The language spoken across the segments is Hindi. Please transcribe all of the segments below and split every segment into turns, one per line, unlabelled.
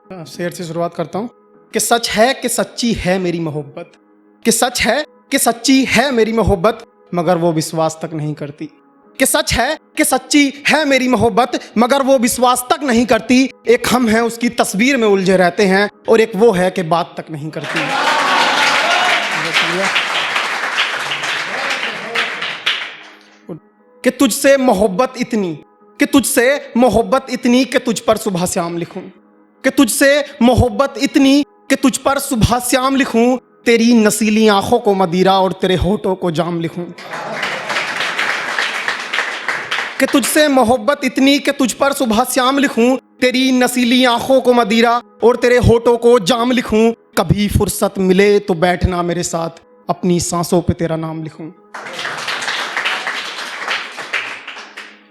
शेर से शुरुआत करता हूँ कि सच है कि सच्ची है मेरी मोहब्बत, कि सच है कि सच्ची है मेरी मोहब्बत, मगर वो विश्वास तक नहीं करती। कि सच है कि सच्ची है मेरी मोहब्बत, मगर वो विश्वास तक नहीं करती। एक हम हैं उसकी तस्वीर में उलझे रहते हैं, और एक वो है कि बात तक नहीं करती। कि तुझसे मोहब्बत इतनी, कि तुझसे मोहब्बत इतनी कि तुझ पर सुबह शाम लिखूं, कि तुझसे मोहब्बत इतनी कि तुझ पर सुबह शाम लिखूं, तेरी नसीली आंखों को मदिरा और तेरे होठों को जाम लिखूं। कि तुझसे मोहब्बत इतनी कि तुझ पर सुबह शाम लिखूं, तेरी नसीली आंखों को मदिरा और तेरे होठों को जाम लिखूं। कभी फुर्सत मिले तो बैठना मेरे साथ, अपनी सांसों पे तेरा नाम लिखूं।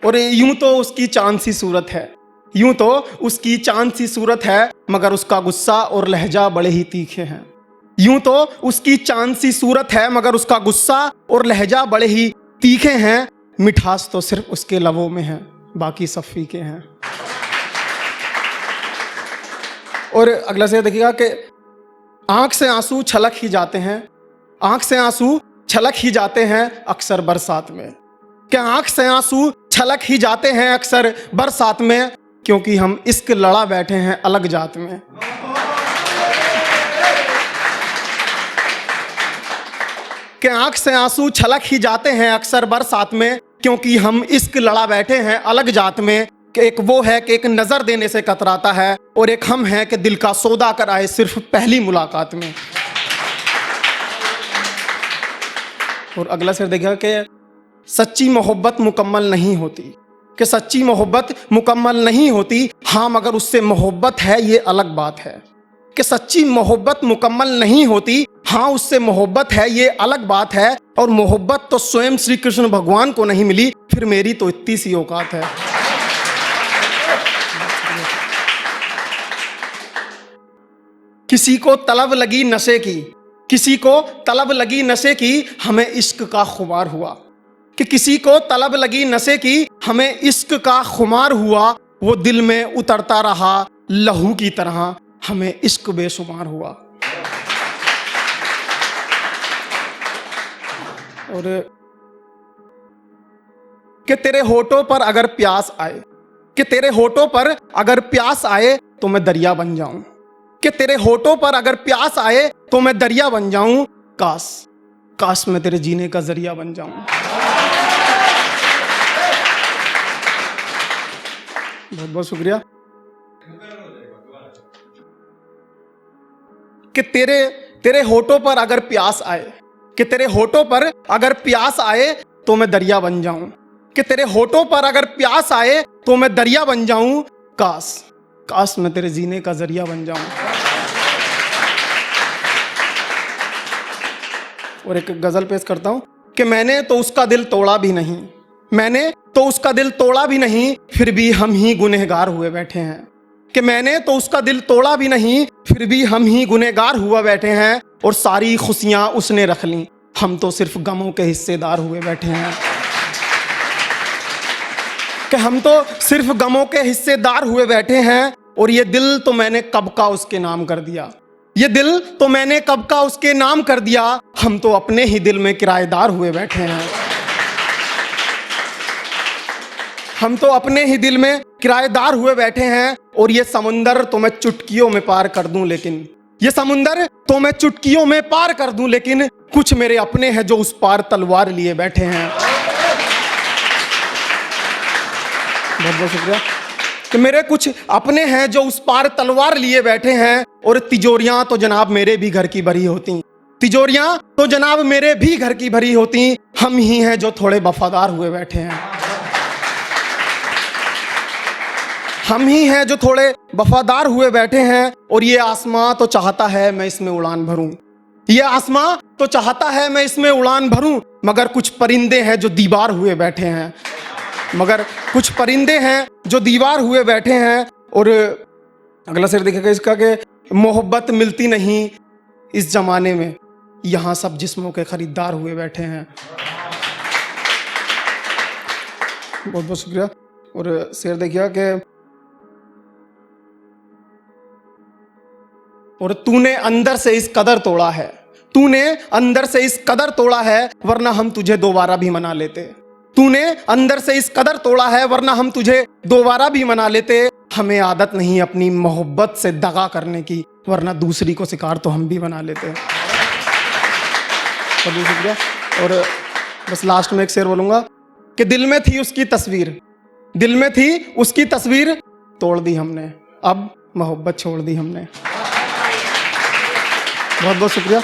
और यूं तो उसकी चांद सी सूरत है, यूं तो उसकी चांद सी सूरत है, मगर उसका गुस्सा और लहजा बड़े ही तीखे हैं। यूं तो उसकी चांद सी सूरत है, मगर उसका गुस्सा और लहजा बड़े ही तीखे हैं। मिठास तो सिर्फ उसके लबों में है, बाकी सब फीके हैं। और अगला शेर देखिएगा कि आंख से आंसू छलक ही जाते हैं, आंख से आंसू छलक ही जाते हैं अक्सर बरसात में। कि आंख से आंसू छलक ही जाते हैं अक्सर बरसात में, क्योंकि हम इश्क लड़ा बैठे हैं अलग जात में। कि आंख से आंसू छलक ही जाते हैं अक्सर बरसात में, क्योंकि हम इश्क लड़ा बैठे हैं अलग जात में। कि एक वो है कि एक नजर देने से कतराता है, और एक हम है कि दिल का सौदा कर आए सिर्फ पहली मुलाकात में। और अगला शेर देखिएगा कि सच्ची मोहब्बत मुकम्मल नहीं होती, कि सच्ची मोहब्बत मुकम्मल नहीं होती, हाँ मगर उससे मोहब्बत है ये अलग बात है। कि सच्ची मोहब्बत मुकम्मल नहीं होती, हाँ उससे मोहब्बत है ये अलग बात है। और मोहब्बत तो स्वयं श्री कृष्ण भगवान को नहीं मिली, फिर मेरी तो इतनी सी औकात है। किसी को तलब लगी नशे की, किसी को तलब लगी नशे की, हमें इश्क का खुमार हुआ। कि किसी को तलब लगी नशे की, हमें इश्क का खुमार हुआ। वो दिल में उतरता रहा लहू की तरह, हमें इश्क बेशुमार हुआ। और कि तेरे होठों पर अगर प्यास आए, कि तेरे होठों पर अगर प्यास आए तो मैं दरिया बन जाऊं। कि तेरे होठों पर अगर प्यास आए तो मैं दरिया बन जाऊं। काश काश मैं तेरे जीने का जरिया बन जाऊं। बहुत बहुत शुक्रिया। कि तेरे होठों पर अगर प्यास आए, कि तेरे होठों पर अगर प्यास आए तो मैं दरिया बन जाऊं। कि तेरे होठों पर अगर प्यास आए तो मैं दरिया बन जाऊं। काश काश मैं तेरे जीने का जरिया बन जाऊं। और एक गजल पेश करता हूं कि मैंने तो उसका दिल तोड़ा भी नहीं, मैंने तो उसका दिल तोड़ा भी नहीं, फिर भी हम ही गुनहगार हुए बैठे हैं। कि मैंने तो उसका दिल तोड़ा भी नहीं, फिर भी हम ही गुनहगार हुआ बैठे हैं। और सारी खुशियां उसने रख ली, हम तो सिर्फ गमों के हिस्सेदार हुए बैठे हैं। कि हम तो सिर्फ गमों के हिस्सेदार हुए बैठे हैं। और ये दिल तो मैंने कब का उसके नाम कर दिया, ये दिल तो मैंने कब का उसके नाम कर दिया। हम तो अपने ही दिल में किराएदार हुए बैठे हैं, हम तो अपने ही दिल में किराएदार हुए बैठे हैं। और ये समुंदर तो मैं चुटकियों में पार कर दूं, लेकिन ये समुंदर तो मैं चुटकियों में पार कर दूं, लेकिन कुछ मेरे अपने हैं जो उस पार तलवार लिए बैठे हैं। बहुत बहुत शुक्रिया। कि मेरे कुछ अपने हैं जो उस पार तलवार लिए बैठे हैं। और तिजोरियां तो जनाब मेरे भी घर की भरी होती, तिजोरियां तो जनाब मेरे भी घर की भरी होती, हम ही हैं जो थोड़े वफादार हुए बैठे हैं। हम ही हैं जो थोड़े वफादार हुए बैठे हैं। और ये आसमां तो चाहता है मैं इसमें उड़ान भरूं, ये आसमां तो चाहता है मैं इसमें उड़ान भरूं, मगर कुछ परिंदे हैं जो दीवार हुए बैठे हैं, मगर कुछ परिंदे हैं जो दीवार हुए बैठे हैं। और अगला शेर देखिएगा इसका कि मोहब्बत मिलती नहीं इस जमाने में, यहाँ सब जिस्मों के खरीदार हुए बैठे हैं। बहुत बहुत शुक्रिया। और शेर देखिएगा कि और तूने अंदर से इस कदर तोड़ा है, तूने अंदर से इस कदर तोड़ा है, वरना हम तुझे दोबारा भी मना लेते। तूने अंदर से इस कदर तोड़ा है, वरना हम तुझे दोबारा भी मना लेते। हमें आदत नहीं अपनी मोहब्बत से दगा करने की, वरना दूसरी को शिकार तो हम भी बना लेते। बहुत शुक्रिया। और बस लास्ट में एक शेर बोलूंगा कि दिल में थी उसकी तस्वीर, दिल में थी उसकी तस्वीर, तोड़ दी हमने, अब मोहब्बत छोड़ दी हमने। बहुत बहुत शुक्रिया।